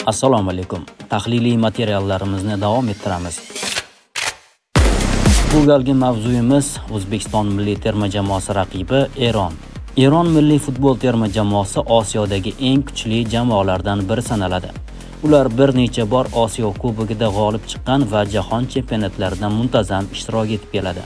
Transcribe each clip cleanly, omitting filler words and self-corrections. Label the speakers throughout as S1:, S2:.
S1: Assalomu alaykum. Tahliliy materiallarimizni davom ettiramiz. Bu galgi mavzuyimiz O'zbekiston milliy terma jamoasi raqibi Eron. Eron milliy futbol terma jamoasi Osiyodagi eng kuchli jamoalardan biri sanaladi. Ular bir necha bor Osiyo Kubogida g'olib chiqqan va jahon chempionatlarida muntazam ishtirok etib keladi.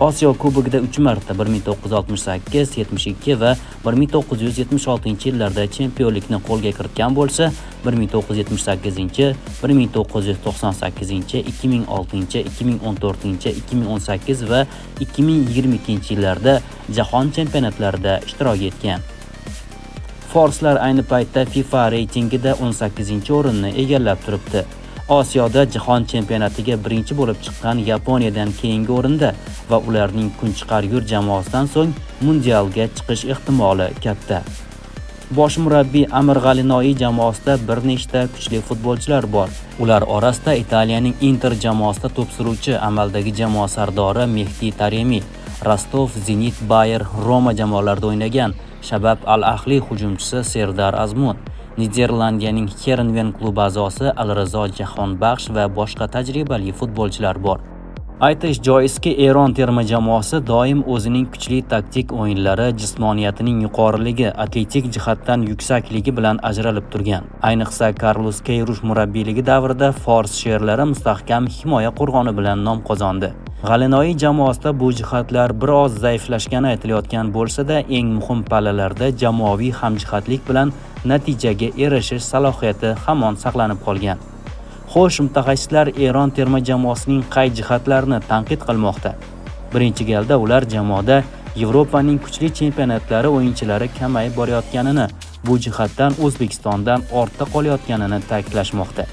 S1: Osiyo Kubogida 3 marta 1968, 72 va 1976-yillarda chempionlikni qo'lga kiritgan bo'lsa, 1978, 1998, 2006, 2014, 2018 va 2022-yillarda jahon chempionatlarida ishtirok etgan. Forslar ayni paytda FIFA reytingida 18-o'rinni egallab turibdi. Osiyoda jahon chempionatiga birinchi bo'lib chiqqan Yaponiyadan keyingi o'rinda va ularning kunchiqar yurt jamoasidan so'ng mundialga chiqish ehtimoli katta. Bosh murabbiy Amir G'alinoiy jamoasida bir nechta kuchli futbolchilar bor. Ular orasida Italiyaning Inter jamoasida to'p suruvchi amaldagi jamoa sardori Mehdi Taremi, Rostov, Zenit, Bayer, Roma jamoalarida o'ynagan Shabab Al-Ahli hujumchisi Serdar Azmun, Niderlandiyaning Heerenveen klubi a'zosi Alrizo Jahonbaxsh va boshqa tajribali futbolchilar bor. Aytish joizki, Eron terma jamoasi doim o'zining kuchli taktik o'yinlari, jismoniyatining yuqoriligi, atletik jihatdan yuksakligi bilan ajralib turgan. Ayniqsa Carlos Queiroz murabbiyligi davrida fors sherlari mustahkam himoya qo'rg'oni bilan nom qozondi. G'alinoiy jamoasida bu jihatlar biroz zaiflashgani aytilayotgan bo'lsa-da, eng muhim pallalarda jamoaviy hamjihatlik bilan natijaga erishish salohiyati hamon saqlanib qolgan. Xo'sh, mutaxassislar Eron terma jamoasining qay jihatlarini tanqid qilmoqda? Birinchi galda ular jamoada Yevropaning kuchli chempionatlari o'yinchilari kamayib borayotganini, bu jihatdan O'zbekistondan ortda qolayotganini ta'kidlashmoqda.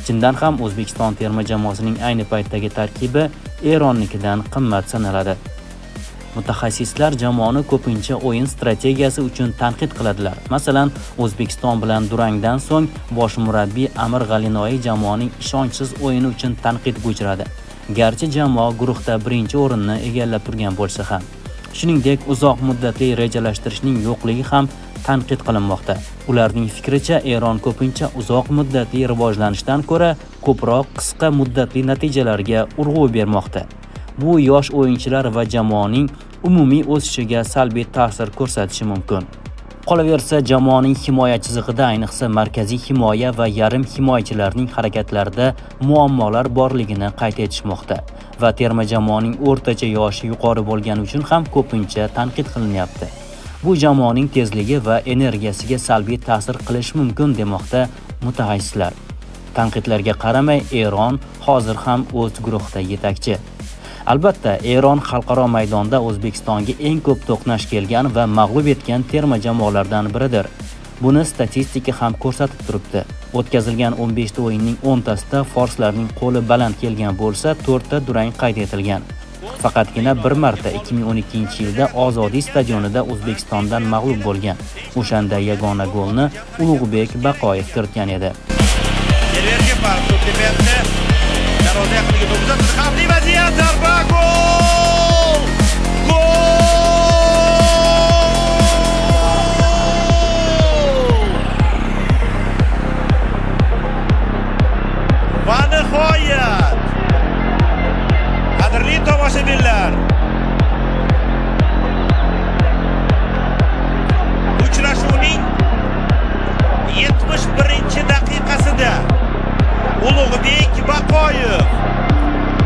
S1: Chindan ham O'zbekiston terma jamoasining ayni paytdagi tarkibi Eronnikidan qimmat sanaladi. Mutaxassislar jamoani ko'pincha o'yin strategiyasi uchun tanqid qiladilar. Masalan, O'zbekiston bilan durangdan so'ng bosh murabbiy Amir G'alinoiy jamoaning ishonchsiz o'yini uchun tanqidga uchradi. Garchi jamoa guruhda birinchi o'rinni egallab turgan bo'lsa ham. Shuningdek, uzoq muddatli rejalashtirishning yo'qligi ham tanqid qilinmoqda. Ularning fikricha, Eron ko'pincha uzoq muddatli rivojlanishdan ko'ra ko'proq qisqa muddatli natijalarga urg'u bermoqda. Bu yosh o'yinchilar va jamoaning umumiy o'sishiga salbiy ta'sir ko'rsatishi mumkin. Qolaversa, jamoaning himoya chizig'ida, ayniqsa markaziy himoya va yarim himoyachilarning harakatlarida muammolar borligini qayd etishmoqda va terma jamoaning o'rtacha yoshi yuqori bo'lgani uchun ham ko'pincha tanqid qilinyapti. Bu jamoaning tezligi va energiyasiga salbiy ta'sir qilishi mumkin demoqda mutaxassislar. Tanqidlarga qaramay, Eron hozir ham o'z guruhida yetakchi. Albatta, Eron xalqaro maydonda O'zbekistonga eng ko'p to'qnash kelgan va mag'lub etgan terma jamoalardan biridir. Buni statistika ham ko'rsatib turibdi. O'tkazilgan 15 ta o'yinning 10 tasida forslarning qo'li baland kelgan bo'lsa, 4 ta durang qayd etilgan. Faqatgina bir marta 2012-yilda Ozodiy stadionida O'zbekistondan mag'lub bo'lgan. O'shanda yagona golni Ulug'bek Baqoyev kiritgan edi.
S2: Xavfli vaziyat, zarba, gol! Gol! Va nihoyat! Qadrli tomoshabinlar, uchrashuvning 71-daqiqasida Ulug'bek Baqoyev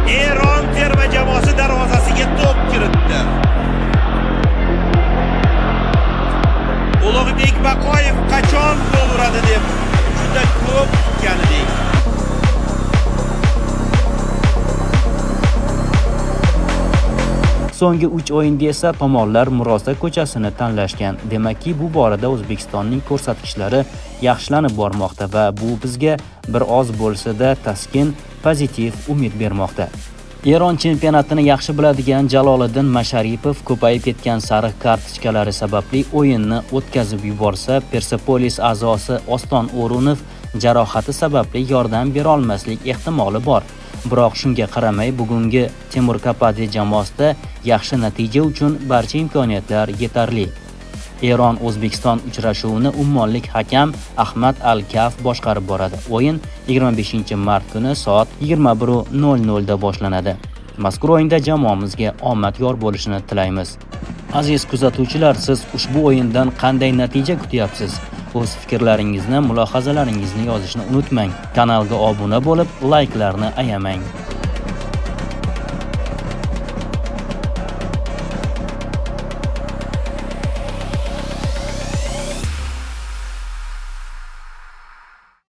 S2: Eron terma jamoasi darvozasiga to'p kiritdi. Ulug'bek Baqoyev qachon gol uradi deb juda ko'p kutgan edik.
S1: So'nggi 3 o'yinda esa tomonlar murosa ko'chasini tanlashgan. Demakki, bu borada O'zbekistonning ko'rsatkichlari yaxshilanib bormoqda va bu bizga bir oz bo'lsa-da taskin, pozitiv umid bermoqda. Eron chempionatini yaxshi biladigan Jaloliddin Masharipov ko'payib ketgan sariq kartochkalari sababli o'yinni o'tkazib yuborsa, Persepolis a'zosi Oston O'runov jarohati sababli yordam bera olmaslik ehtimoli bor. Biroq shunga qaramay, bugungi Temur Kapadze jamoasida yaxshi natija uchun barcha imkoniyatlar yetarli. Eron O'zbekiston uchrashuvini ummonlik hakam Ahmad Al-Kaf boshqarib boradi. O'yin 25-mart kuni soat 21:00 da boshlanadi. Mazkur o'yinda jamoamizga omad yor bo'lishini tilaymiz. Aziz kuzatuvchilar, siz ushbu o'yindan qanday natija kutyapsiz? O'z fikrlaringizni, mulohazalaringizni yozishni unutmang. Kanalga obuna bo'lib, layklarni ayamang.